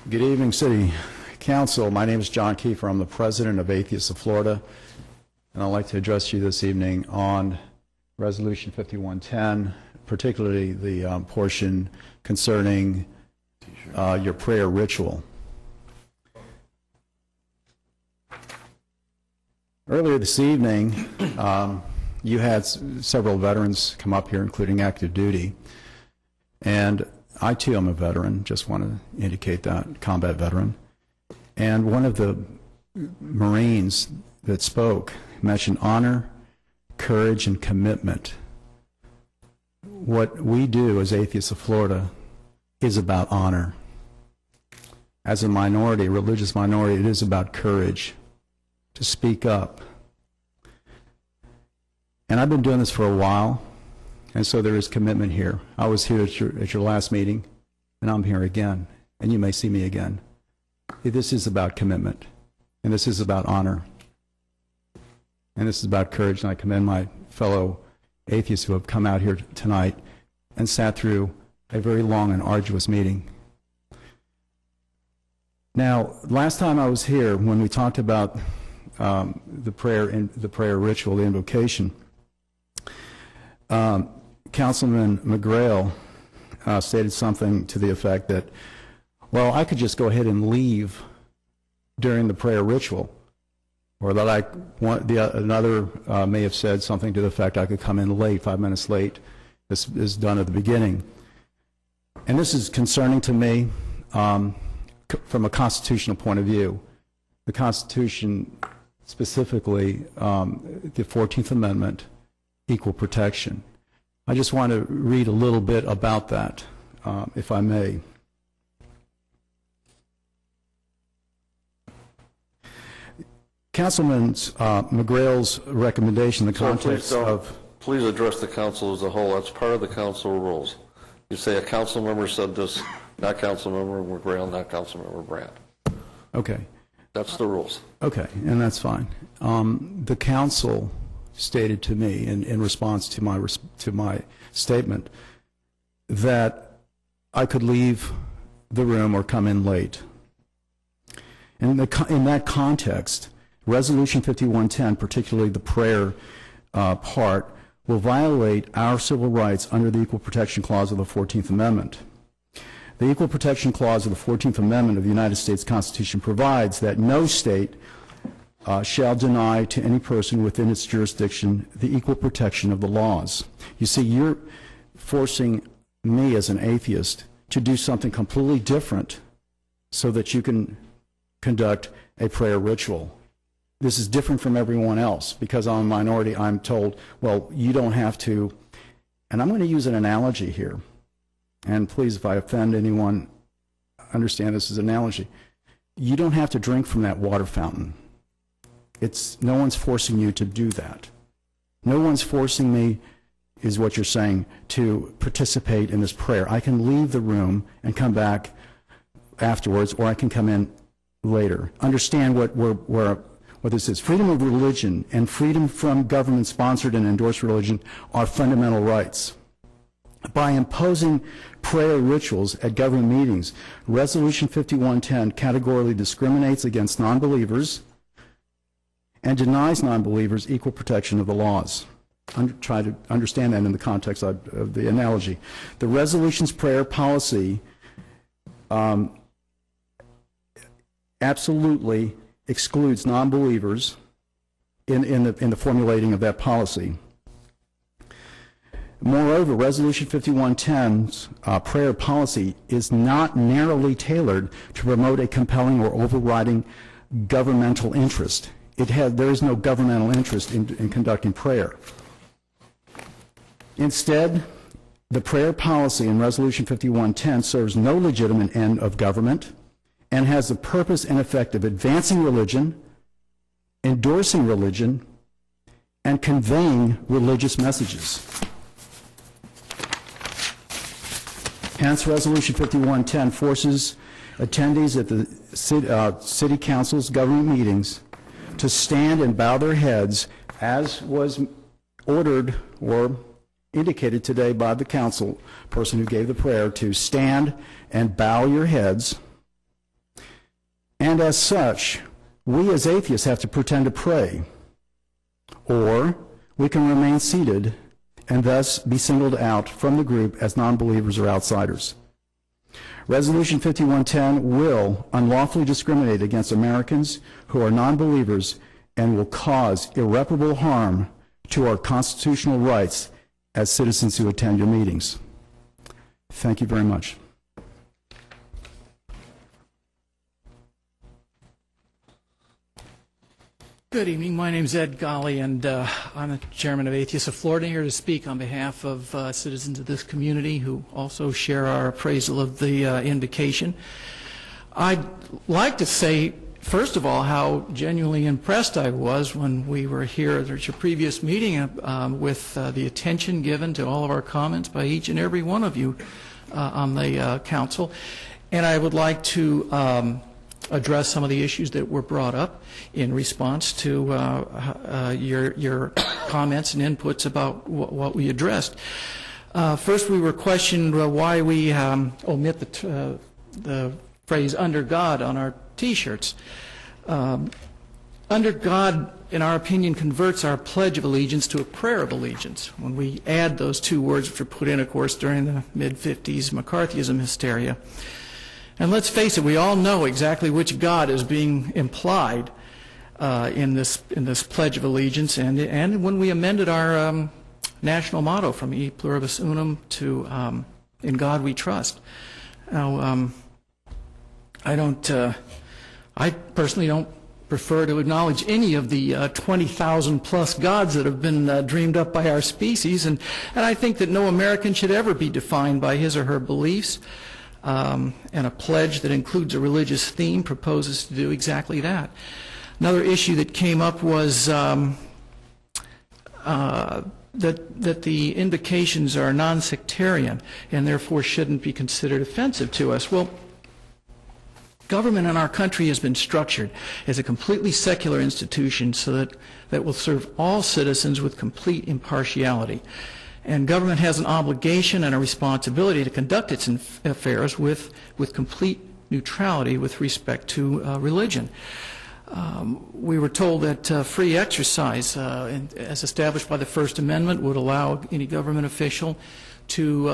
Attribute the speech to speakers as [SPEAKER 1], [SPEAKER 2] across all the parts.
[SPEAKER 1] Good evening, City Council. My name is John Kiefer. I'm the president of Atheists of Florida, and I'd like to address you this evening on Resolution 5110, particularly the portion concerning your prayer ritual. Earlier this evening, you had several veterans come up here, including active duty, and I too am a veteran, just want to indicate that, combat veteran. And one of the Marines that spoke mentioned honor, courage, and commitment. What we do as Atheists of Florida is about honor. As a minority, a religious minority, it is about courage to speak up. And I've been doing this for a while. And so there is commitment here. I was here at your last meeting, and I'm here again, and you may see me again. This is about commitment, and this is about honor, and this is about courage, and I commend my fellow atheists who have come out here tonight and sat through a very long and arduous meeting. Now, last time I was here, when we talked about the prayer ritual, the invocation, Councilman McGrail stated something to the effect that, well, I could just go ahead and leave during the prayer ritual, or that another may have said something to the effect I could come in late, 5 minutes late. This is done at the beginning. And this is concerning to me from a constitutional point of view. The Constitution, specifically the 14th Amendment, equal protection. I just want to read a little bit about that, if I may. Councilman McGrail's recommendation in the context of...
[SPEAKER 2] Please address the council as a whole. That's part of the council rules. You say a council member said this, not council member McGrail, not council member Brandt.
[SPEAKER 1] Okay.
[SPEAKER 2] That's the rules.
[SPEAKER 1] Okay, and that's fine. The council stated to me in response to my statement that I could leave the room or come in late. In that context, Resolution 5110, particularly the prayer part, will violate our civil rights under the Equal Protection Clause of the 14th Amendment. The Equal Protection Clause of the 14th Amendment of the United States Constitution provides that no state shall deny to any person within its jurisdiction the equal protection of the laws. You see, you're forcing me as an atheist to do something completely different so that you can conduct a prayer ritual. This is different from everyone else. Because I'm a minority, I'm told, well, you don't have to, and I'm going to use an analogy here. And please, if I offend anyone, understand this is an analogy. You don't have to drink from that water fountain. No one's forcing you to do that. No one's forcing me, is what you're saying, to participate in this prayer. I can leave the room and come back afterwards, or I can come in later. Understand what this is. Freedom of religion and freedom from government-sponsored and endorsed religion are fundamental rights. By imposing prayer rituals at government meetings, Resolution 5110 categorically discriminates against non-believers and denies non-believers equal protection of the laws. Try to understand that in the context of the analogy. The resolution's prayer policy absolutely excludes non-believers in the formulating of that policy. Moreover, Resolution 5110's prayer policy is not narrowly tailored to promote a compelling or overriding governmental interest. There is no governmental interest in conducting prayer. Instead, the prayer policy in Resolution 5110 serves no legitimate end of government and has the purpose and effect of advancing religion, endorsing religion, and conveying religious messages. Hence, Resolution 5110 forces attendees at the City Council's government meetings to stand and bow their heads, as was ordered or indicated today by the council person who gave the prayer, to stand and bow your heads And as such, we as atheists have to pretend to pray, or we can remain seated and thus be singled out from the group as non-believers or outsiders. Resolution 5110 will unlawfully discriminate against Americans who are non-believers and will cause irreparable harm to our constitutional rights as citizens who attend your meetings. Thank you very much.
[SPEAKER 3] Good evening. My name is Ed Golly, and I'm the chairman of Atheists of Florida, here to speak on behalf of citizens of this community who also share our appraisal of the invocation. I'd like to say, first of all, how genuinely impressed I was when we were here at your previous meeting with the attention given to all of our comments by each and every one of you on the council. And I would like to address some of the issues that were brought up in response to your comments and inputs about what we addressed. First, we were questioned why we omit the phrase "under God" on our T-shirts. Under God, in our opinion, converts our Pledge of Allegiance to a prayer of allegiance. When we add those two words, which were put in, of course, during the mid-'50s McCarthyism hysteria. And let's face it, we all know exactly which God is being implied in this Pledge of Allegiance, and when we amended our national motto from E Pluribus Unum to In God We Trust. Now, I personally don't prefer to acknowledge any of the 20,000 plus gods that have been dreamed up by our species, and I think that no American should ever be defined by his or her beliefs. And a pledge that includes a religious theme proposes to do exactly that. Another issue that came up was that the invocations are non-sectarian and therefore shouldn't be considered offensive to us. Well, government in our country has been structured as a completely secular institution so that will serve all citizens with complete impartiality. And government has an obligation and a responsibility to conduct its affairs with complete neutrality with respect to religion. We were told that free exercise, as established by the First Amendment, would allow any government official to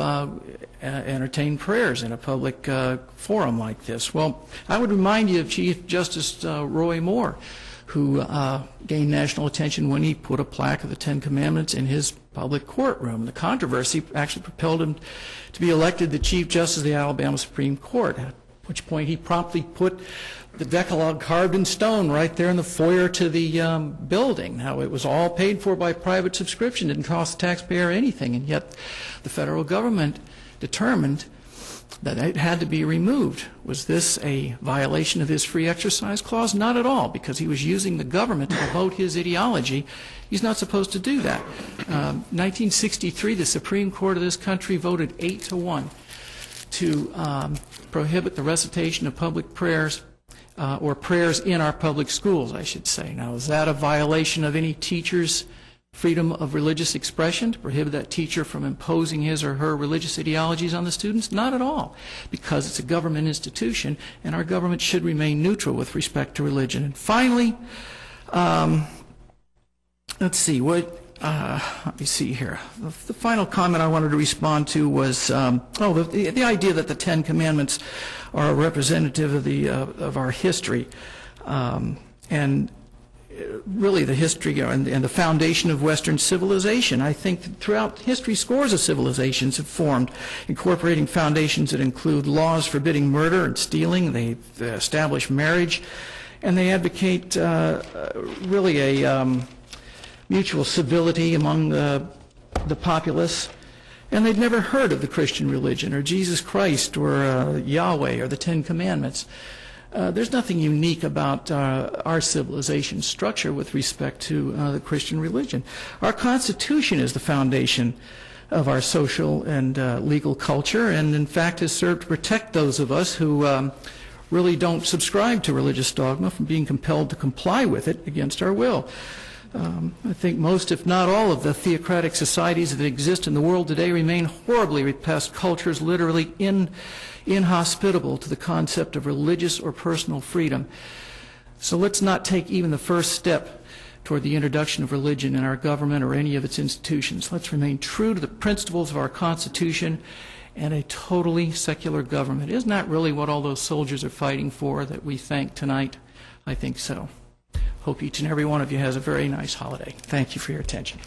[SPEAKER 3] entertain prayers in a public forum like this. Well, I would remind you of Chief Justice Roy Moore, who gained national attention when he put a plaque of the Ten Commandments in his public courtroom. The controversy actually propelled him to be elected the Chief Justice of the Alabama Supreme Court, at which point he promptly put the Decalogue carved in stone right there in the foyer to the building. Now, it was all paid for by private subscription, didn't cost the taxpayer anything, and yet the federal government determined that it had to be removed. Was this a violation of his free exercise clause? Not at all, because he was using the government to promote his ideology. He's not supposed to do that. 1963, the Supreme Court of this country voted 8-1 to prohibit the recitation of public prayers, or prayers in our public schools, I should say. Now, is that a violation of any teacher's freedom of religious expression, to prohibit that teacher from imposing his or her religious ideologies on the students? Not at all, because it's a government institution, and our government should remain neutral with respect to religion. And finally, let's see, let me see here. The final comment I wanted to respond to was, the idea that the Ten Commandments are a representative of our history, and really the history and the foundation of Western civilization. I think that throughout history, scores of civilizations have formed, incorporating foundations that include laws forbidding murder and stealing. They establish marriage, and they advocate really a mutual civility among the populace. And they'd never heard of the Christian religion or Jesus Christ or Yahweh or the Ten Commandments. There's nothing unique about our civilization structure with respect to the Christian religion. Our Constitution is the foundation of our social and legal culture, and in fact has served to protect those of us who really don't subscribe to religious dogma from being compelled to comply with it against our will. I think most, if not all, of the theocratic societies that exist in the world today remain horribly repressed cultures, literally inhospitable to the concept of religious or personal freedom. So let's not take even the first step toward the introduction of religion in our government or any of its institutions. Let's remain true to the principles of our Constitution and a totally secular government. Isn't that really what all those soldiers are fighting for that we thank tonight? I think so. Hope each and every one of you has a very nice holiday. Thank you for your attention.